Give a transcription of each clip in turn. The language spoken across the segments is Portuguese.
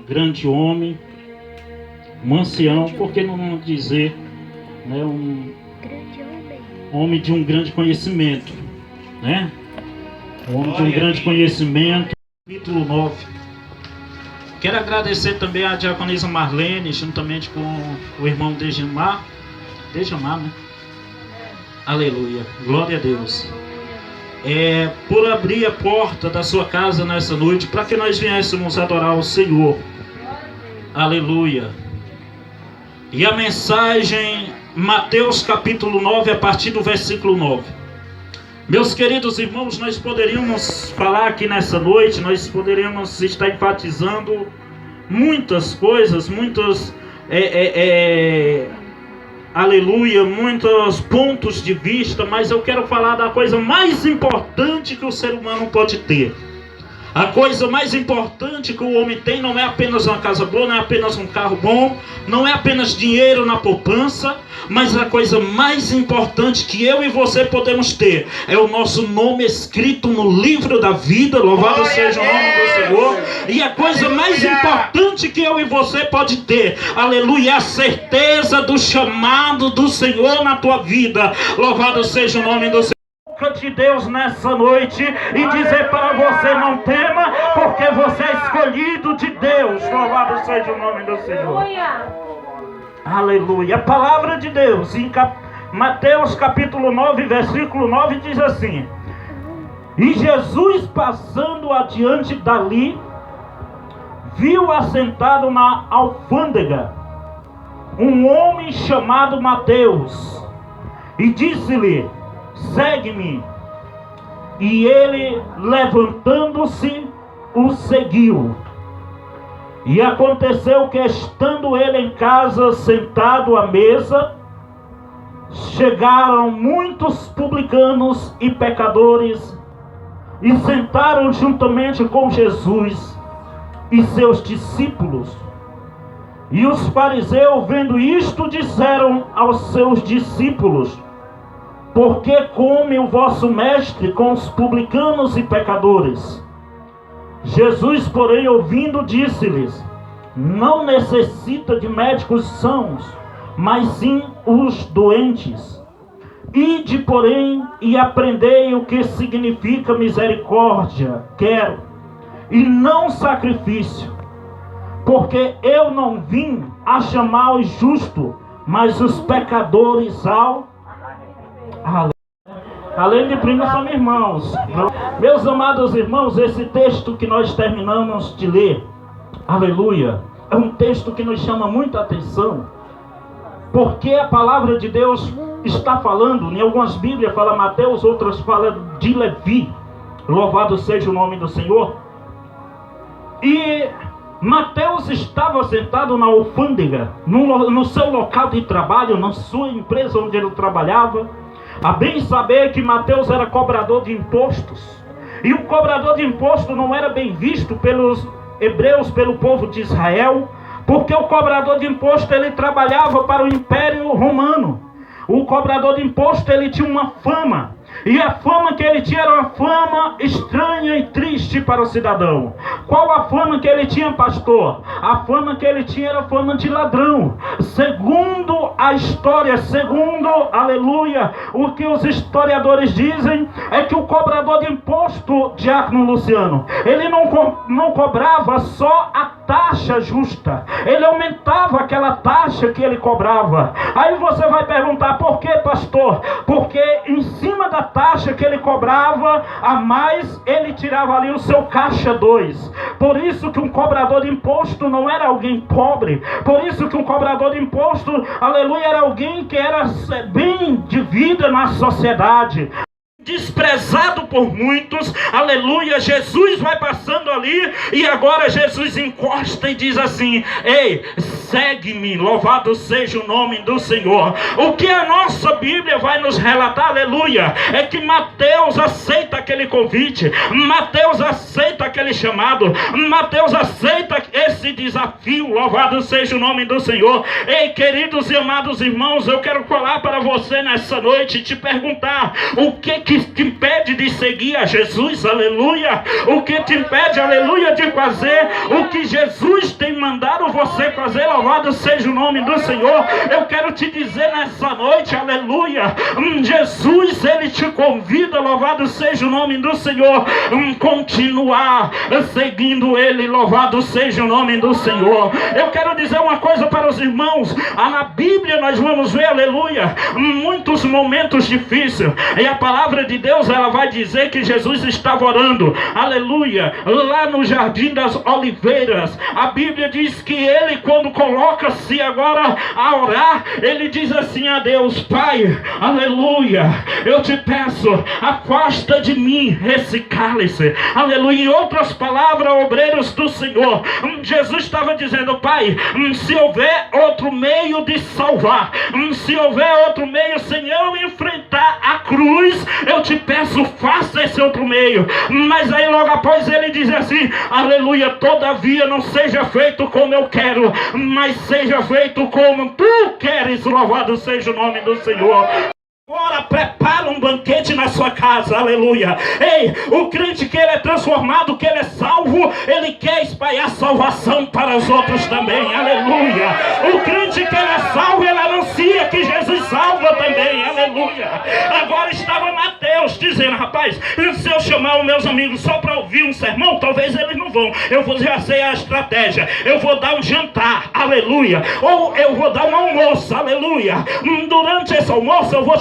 grande homem, um ancião, por que não dizer, né, um homem de um grande conhecimento, né? Um homem de um grande conhecimento, capítulo 9. Quero agradecer também a diaconisa Marlene, juntamente com o irmão Dejamar, né? Aleluia, glória a Deus. Por abrir a porta da sua casa nessa noite, para que nós viéssemos adorar o Senhor. Aleluia. E a mensagem, Mateus capítulo 9, a partir do versículo 9. Meus queridos irmãos, nós poderíamos falar aqui nessa noite, nós poderíamos estar enfatizando muitas coisas, aleluia, muitos pontos de vista, mas eu quero falar da coisa mais importante que o ser humano pode ter. A coisa mais importante que o homem tem não é apenas uma casa boa, não é apenas um carro bom, não é apenas dinheiro na poupança, mas a coisa mais importante que eu e você podemos ter é o nosso nome escrito no livro da vida. Louvado seja o nome do Senhor. E a coisa mais importante que eu e você pode ter, aleluia, é a certeza do chamado do Senhor na tua vida. Louvado seja o nome do Senhor. De Deus nessa noite e dizer para você: não tema, porque você é escolhido de Deus. Louvado seja o nome do Senhor. Aleluia. A palavra de Deus em Mateus capítulo 9, versículo 9 diz assim: e Jesus, passando adiante dali, viu assentado na alfândega um homem chamado Mateus, e disse-lhe: segue-me. E ele, levantando-se, o seguiu. E aconteceu que, estando ele em casa, sentado à mesa, chegaram muitos publicanos e pecadores, e sentaram juntamente com Jesus e seus discípulos. E os fariseus, vendo isto, disseram aos seus discípulos: por que come o vosso mestre com os publicanos e pecadores? Jesus, porém, ouvindo, disse-lhes: não necessita de médicos sãos, mas sim os doentes. Ide, porém, e aprendei o que significa misericórdia, quero, e não sacrifício. Porque eu não vim a chamar os justos, mas os pecadores ao... Além de primos são irmãos. Meus amados irmãos, esse texto que nós terminamos de ler, aleluia, é um texto que nos chama muita atenção, porque a palavra de Deus está falando, em algumas bíblias fala Mateus, outras fala de Levi. Louvado seja o nome do Senhor. E Mateus estava sentado na alfândega, no seu local de trabalho, na sua empresa onde ele trabalhava. A bem saber que Mateus era cobrador de impostos. E o cobrador de impostos não era bem visto pelos hebreus, pelo povo de Israel, porque o cobrador de imposto ele trabalhava para o Império Romano. O cobrador de imposto ele tinha uma fama. E a fama que ele tinha era uma fama estranha e triste para o cidadão. Qual a fama que ele tinha, pastor? A fama que ele tinha era a fama de ladrão. Segundo a história, segundo, aleluia, o que os historiadores dizem, é que o cobrador de imposto, diácono Luciano, ele não cobrava só a taxa justa, ele aumentava aquela taxa que ele cobrava. Aí você vai perguntar: por que, pastor? Porque em cima da taxa que ele cobrava a mais, ele tirava ali o seu caixa 2. Por isso que um cobrador de imposto não era alguém pobre. Por isso que um cobrador de imposto, aleluia, era alguém que era bem de vida na sociedade, desprezado por muitos. Aleluia. Jesus vai passando ali, e agora Jesus encosta e diz assim: ei, segue-me. Louvado seja o nome do Senhor. O que a nossa Bíblia vai nos relatar, aleluia, é que Mateus aceita aquele convite, Mateus aceita aquele chamado, Mateus aceita esse esse desafio, louvado seja o nome do Senhor. Ei, queridos e amados irmãos, eu quero falar para você nessa noite e te perguntar: o que te impede de seguir a Jesus, aleluia? O que te impede, aleluia, de fazer o que Jesus tem mandado você fazer, louvado seja o nome do Senhor? Eu quero te dizer nessa noite, aleluia, Jesus, ele te convida, louvado seja o nome do Senhor, continuar seguindo ele, louvado seja o nome do Senhor. Eu quero dizer uma coisa para os irmãos: na Bíblia nós vamos ver, aleluia, muitos momentos difíceis, e a palavra de Deus, ela vai dizer que Jesus estava orando, aleluia, lá no Jardim das Oliveiras. A Bíblia diz que ele, quando coloca-se agora a orar, ele diz assim a Deus: Pai, aleluia, eu te peço, afasta de mim esse cálice, aleluia. Em outras palavras, obreiros do Senhor, Jesus estava dizendo: Pai, se houver outro meio de salvar, se houver outro meio sem eu enfrentar a cruz, eu te peço, faça esse outro meio. Mas aí logo após ele diz assim, aleluia: todavia não seja feito como eu quero, mas seja feito como tu queres, louvado seja o nome do Senhor. Agora prepara um banquete na sua casa, aleluia. Ei, o crente que ele é transformado, que ele é salvo, ele quer espalhar salvação para os outros também, aleluia. O crente que ele é salvo, ele anuncia que Jesus salva também, aleluia. Agora estava Mateus dizendo: rapaz, se eu chamar os meus amigos só para ouvir um sermão, talvez eles não vão. Eu vou já sei a estratégia, eu vou dar um jantar, aleluia, ou eu vou dar um almoço, aleluia. Durante esse almoço eu vou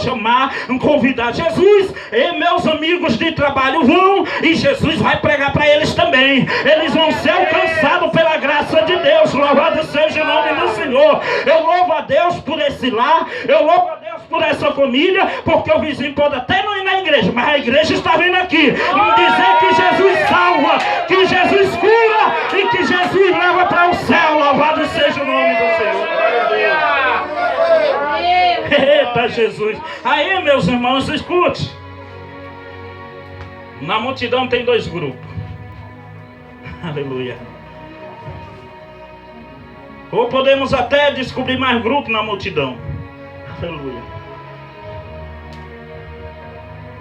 convidar Jesus e meus amigos de trabalho vão, e Jesus vai pregar para eles também. Eles vão ser alcançados pela graça de Deus, louvado seja o nome do Senhor. Eu louvo a Deus por esse lar, eu louvo a Deus por essa família, porque o vizinho pode até não ir na igreja, mas a igreja está vindo aqui dizer que Jesus salva, que Jesus cura e que Jesus leva para o céu, louvado seja o nome do Senhor. Eita Jesus. Aí, meus irmãos, escute. Na multidão tem dois grupos. Aleluia. Ou podemos até descobrir mais grupos na multidão. Aleluia.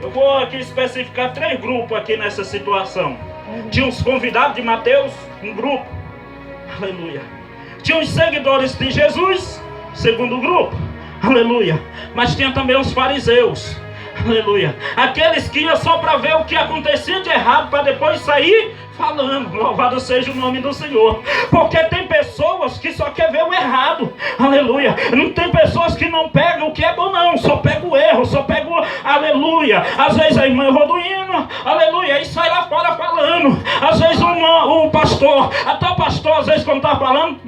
Eu vou aqui especificar 3 grupos aqui nessa situação. Tinha os convidados de Mateus, um grupo. Aleluia. Tinha os seguidores de Jesus, segundo grupo. Aleluia. Mas tinha também os fariseus. Aleluia. Aqueles que iam só para ver o que acontecia de errado, para depois sair falando. Louvado seja o nome do Senhor. Porque tem pessoas que só querem ver o errado. Aleluia. Não tem pessoas que não pegam o que é bom, não. Só pega o erro, só pega o... Aleluia. Às vezes a irmã Roduíno, aleluia, e sai lá fora falando. Às vezes um pastor, até o pastor, às vezes quando está falando,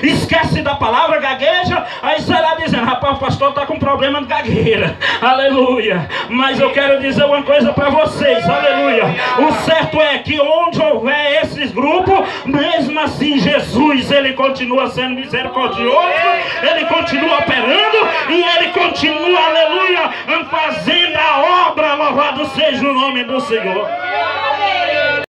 esquece da palavra, gagueja. Aí sai lá dizendo: rapaz, o pastor está com problema de gagueira. Aleluia. Mas eu quero dizer uma coisa para vocês. Aleluia. O certo é que onde houver esses grupos, mesmo assim Jesus, ele continua sendo misericordioso, ele continua operando e ele continua, aleluia, fazendo a obra. Louvado seja o nome do Senhor.